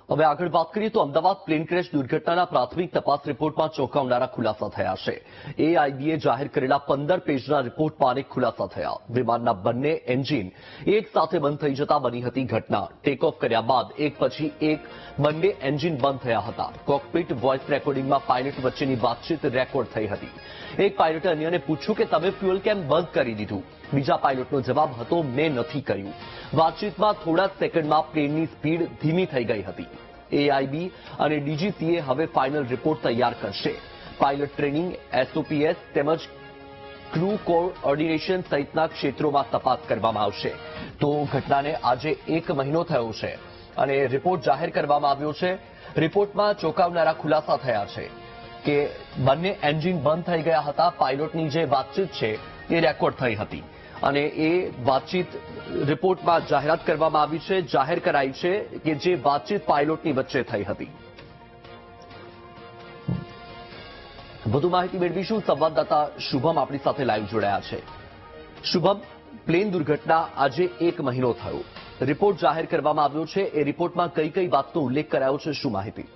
હવે આગળ વાત કરીએ તો અમદાવાદ પ્લેન ક્રેશ દુર્ઘટનાના પ્રાથમિક તપાસ રિપોર્ટમાં ચોંકાવનારા ખુલાસા થયા છે. એઆઈબીએ જાહેર કરેલા 15 પેજના રિપોર્ટમાં અનેક ખુલાસા થયા. વિમાનના બંને એન્જિન એક સાથે બંધ થઈ જતા બની હતી ઘટના. ટેક ઓફ કર્યા બાદ એક પછી એક બંને એન્જિન બંધ થયા હતા. કોકપિટ વોઇસ રેકોર્ડિંગમાં પાયલટ વચ્ચેની વાતચીત રેકોર્ડ થઈ હતી. એક પાયલટે અન્યને પૂછ્યું કે તમે ફ્યુઅલ કેમ બંધ કરી દીધું. બીજા પાયલટનો જવાબ હતો મેં નથી કર્યું. વાતચીતમાં થોડા સેકન્ડમાં પ્લેનની સ્પીડ ધીમી થઈ ગઈ હતી. એઆઈબી અને ડીજીસીએ હવે ફાઇનલ રિપોર્ટ તૈયાર કરશે. પાયલટ ટ્રેનિંગ, એસઓપીએસ તેમજ ક્રૂ કોઓર્ડિનેશન સહિતના ક્ષેત્રોમાં તપાસ કરવામાં આવશે. તો ઘટનાને આજે 1 મહિનો થયો છે અને રિપોર્ટ જાહેર કરવામાં આવ્યો છે. રિપોર્ટમાં ચોંકાવનારા ખુલાસા થયા છે કે બંને એન્જિન બંધ થઈ ગયા હતા. પાયલોટની જે વાતચીત છે એ રેકોર્ડ થઈ હતી અને એ વાતચીત રિપોર્ટમાં જાહેરાત કરવામાં આવી છે. જાહેર કરાઈ છે કે જે વાતચીત પાયલોટની વચ્ચે થઈ હતી. વધુ માહિતી મેળવીશું. સંવાદદાતા શુભમ આપણી સાથે લાઈવ જોડાયા છે. શુભમ, પ્લેન દુર્ઘટના આજે 1 મહિનો થયો. રિપોર્ટ જાહેર કરવામાં આવ્યો છે. એ રિપોર્ટમાં કઈ કઈ વાતનો ઉલ્લેખ કરાયો છે, શું માહિતી?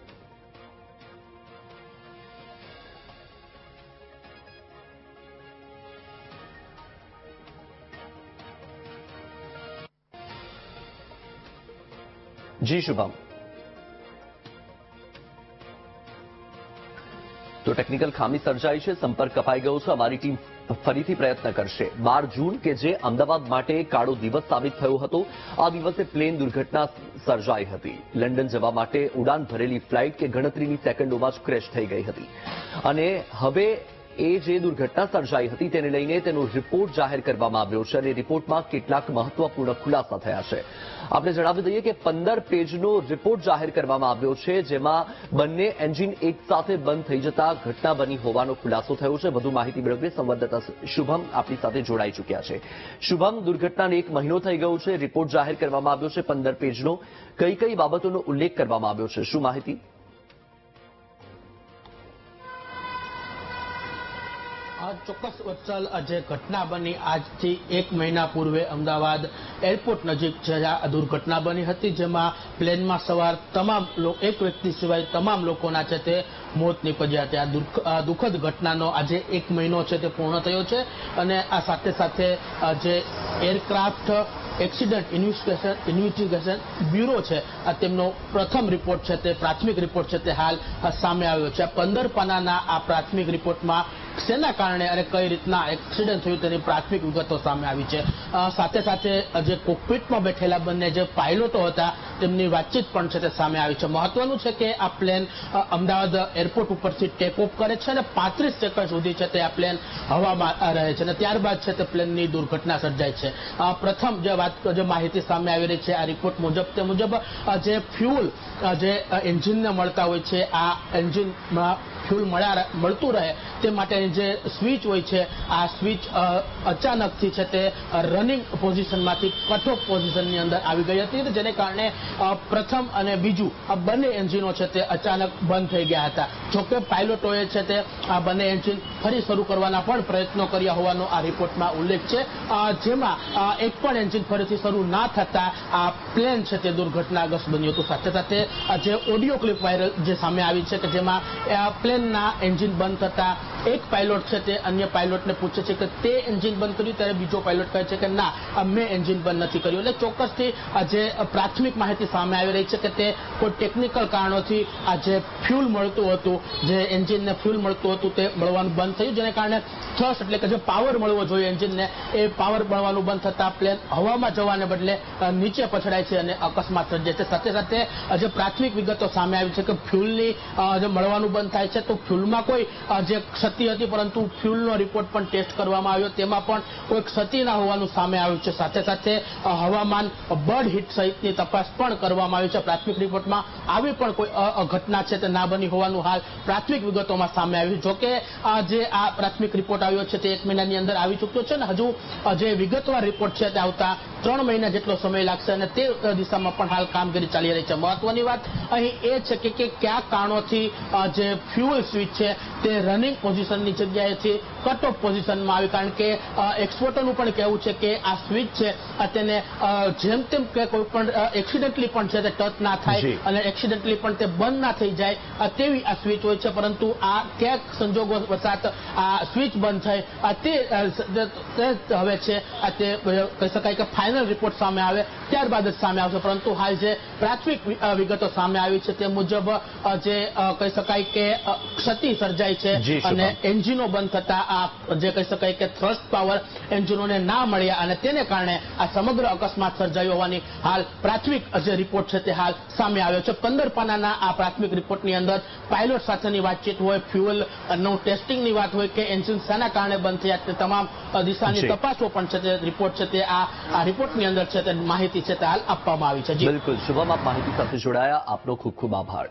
જી શુભમ. તો ટેકનિકલ ખામી સર્જાઈ છે, સંપર્ક કપાઈ ગયો છે. અમારી ટીમ ફરીથી પ્રયત્ન કરશે. 12 જૂન કે જે અમદાવાદ માટે કાળો દિવસ સાબિત થયો હતો, આ દિવસે પ્લેન દુર્ઘટના સર્જાઈ હતી. લંડન જવા માટે ઉડાન ભરેલી ફ્લાઇટ કે ગણતરીની સેકન્ડોમાં જ ક્રેશ થઈ ગઈ હતી અને હવે એ જે દુર્ઘટના સર્જાઈ હતી તેને લઈને તેનો રિપોર્ટ જાહેર કરવામાં આવ્યો છે અને રિપોર્ટમાં કેટલાક મહત્વપૂર્ણ ખુલાસા થયા છે. આપણે જણાવી દઈએ કે 15 પેજનો રિપોર્ટ જાહેર કરવામાં આવ્યો છે, જેમાં બંને એન્જિન એક સાથે બંધ થઈ જતા ઘટના બની હોવાનો ખુલાસો થયો છે. વધુ માહિતી મેળવીએ સંવાદદાતા શુભમ આપણી સાથે જોડાઈ ચૂક્યા છે. શુભમ, દુર્ઘટનાને 1 મહિનો થઈ ગયો છે. રિપોર્ટ જાહેર કરવામાં આવ્યો છે 15 પેજનો. કઈ કઈ બાબતોનો ઉલ્લેખ કરવામાં આવ્યો છે, શું માહિતી? ચોક્કસ વત્સલ, જે ઘટના બની આજથી 1 મહિના પૂર્વે અમદાવાદ એરપોર્ટ નજીક આ દુર્ઘટના બની હતી, જેમાં પ્લેનમાં સવાર તમામ એક વ્યક્તિ સિવાય તમામ લોકોના છે તે મોત નીપજ્યા હતા. આ દુઃખદ ઘટનાનો આજે 1 મહિનો છે તે પૂર્ણ થયો છે અને આ સાથે સાથે જે એરક્રાફ્ટ એક્સિડન્ટ ઇન્વેસ્ટિગેશન બ્યુરો છે તેમનો પ્રથમ રિપોર્ટ છે તે પ્રાથમિક રિપોર્ટ છે તે હાલ સામે આવ્યો છે. 15 પાનાના આ પ્રાથમિક રિપોર્ટમાં શેના કારણે અને કઈ રીતના એક્સિડન્ટ થયું તેની પ્રાથમિક વિગતો સામે આવી છે. સાથે સાથે જે કોકપિટમાં બેઠેલા બંને જે પાયલોટો હતા તેમની વાતચીત પણ છે તે સામે આવી છે. મહત્વનું છે કે આ પ્લેન અમદાવાદ એરપોર્ટ ઉપરથી ટેક ઓફ કરે છે અને 35 સેકન્ડ સુધી છે તે આ પ્લેન હવામાં રહે છે અને ત્યારબાદ છે તે પ્લેનની દુર્ઘટના સર્જાય છે. પ્રથમ જે માહિતી સામે આવી રહી છે આ રિપોર્ટ મુજબ, તે મુજબ જે ફ્યુલ જે એન્જિનને મળતા હોય છે, આ એન્જિનમાં ફ્યુલ મળતું રહે તે માટેની જે સ્વિચ હોય છે, આ સ્વિચ અચાનકથી છે તે રનિંગ પોઝિશનમાંથી કટ ઓફ પોઝિશનની અંદર આવી ગઈ હતી, જેને કારણે પ્રથમ અને બીજું આ બંને એન્જિનો છે તે અચાનક બંધ થઈ ગયા હતા. જોકે પાયલોટોએ છે તે આ બંને એન્જિન ફરી શરૂ કરવાના પણ પ્રયત્નો કર્યા હોવાનો આ રિપોર્ટમાં ઉલ્લેખ છે, જેમાં એક પણ એન્જિન ફરીથી શરૂ ના થતા આ પ્લેન છે તે દુર્ઘટનાગ્રસ્ત બન્યું હતું. સાથે સાથે જે ઓડિયો ક્લિપ વાયરલ જે સામે આવી છે કે જેમાં પ્લેનના એન્જિન બંધ થતા એક પાયલોટ છે તે અન્ય પાયલોટને પૂછે છે કે તે એન્જિન બંધ કર્યું, ત્યારે બીજો પાયલોટ કહે છે કે ના, મેં એન્જિન બંધ નથી કર્યું. એટલે ચોક્કસથી જે પ્રાથમિક માહિતી સામે આવી રહી છે કે તે કોઈ ટેકનિકલ કારણોથી આ જે ફ્યુલ મળતું હતું, જે એન્જિનને ફ્યુલ મળતું હતું તે મળવાનું બંધ થયું, જેને કારણે થ્રસ્ટ એટલે કે જે પાવર મળવો જોઈએ એન્જિનને એ પાવર મળવાનું બંધ થતા પ્લેન હવામાં જવાને બદલે નીચે પછડાય છે અને અકસ્માત સર્જાય છે. સાથે સાથે જે પ્રાથમિક વિગતો સામે આવી છે કે ફ્યુલની જે મળવાનું બંધ થાય છે તો ફ્યુલમાં કોઈ જે ક્ષતિ હતી, પરંતુ ફ્યુલનો રિપોર્ટ પણ ટેસ્ટ કરવામાં આવ્યો, તેમાં પણ કોઈ ક્ષતિ ના હોવાનું સામે આવ્યું છે. સાથે સાથે હવામાન બર્ડ હીટ સહિતની તપાસ પણ કરવામાં આવી છે. પ્રાથમિક રિપોર્ટમાં આવી પણ કોઈ ઘટના છે તે ના બની હોવાનું હાલ પ્રાથમિક વિગતોમાં સામે આવ્યું. જોકે જે આ પ્રાથમિક રિપોર્ટ આવ્યો છે તે 1 મહિનાની અંદર આવી ચૂક્યો છે અને હજુ જે વિગતવાર રિપોર્ટ છે તે આવતા 3 મહિના જેટલો સમય લાગશે અને તે દિશામાં પણ હાલ કામગીરી ચાલી રહી છે. મહત્વની વાત અહીં એ છે કે કયા કારણોથી જે ફ્યુઅલ સ્વિચ છે તે રનિંગ પોઝિશનની જગ્યાએથી કટ ઓફ પોઝિશનમાં આવી, કારણ કે એક્સપર્ટોનું પણ કહેવું છે કે આ સ્વિચ છે તેને જેમ તેમ કે કોઈ પણ એક્સિડન્ટલી પણ છે તે ટચ ના થાય અને એક્સિડન્ટલી પણ તે બંધ ના થઈ જાય તેવી આ સ્વિચ હોય છે. પરંતુ આ ક્યાંક સંજોગો વસાત આ સ્વિચ બંધ થાય તે હવે છે તે કહી શકાય કે ફાઇનલ રિપોર્ટ સામે આવે ત્યારબાદ જ સામે આવશે. પરંતુ હાલ જે પ્રાથમિક વિગતો સામે આવી છે તે મુજબ જે કહી શકાય કે ક્ષતિ સર્જાઈ છે અને એન્જિનો બંધ થતા આ જે કહી શકાય કે થ્રસ્ટ પાવર એન્જિનોને ના મળ્યા અને તેને કારણે આ સમગ્ર અકસ્માત સર્જાયો હોવાની હાલ પ્રાથમિક જે રિપોર્ટ છે તે હાલ સામે આવ્યો છે. 15 પાનાના આ પ્રાથમિક રિપોર્ટની અંદર પાયલોટ સાથેની વાતચીત હોય, ફ્યુઅલનું ટેસ્ટિંગની વાત હોય કે એન્જિન શાના કારણે બંધ થયા તે તમામ દિશાની તપાસો પણ છે તે રિપોર્ટ છે તે આ રિપોર્ટની અંદર છે તે માહિતી છે તે હાલ આપવામાં આવી છે. બિલકુલ શુભમ, આપ માહિતી સાથે જોડાયા, આપનો ખૂબ ખૂબ આભાર.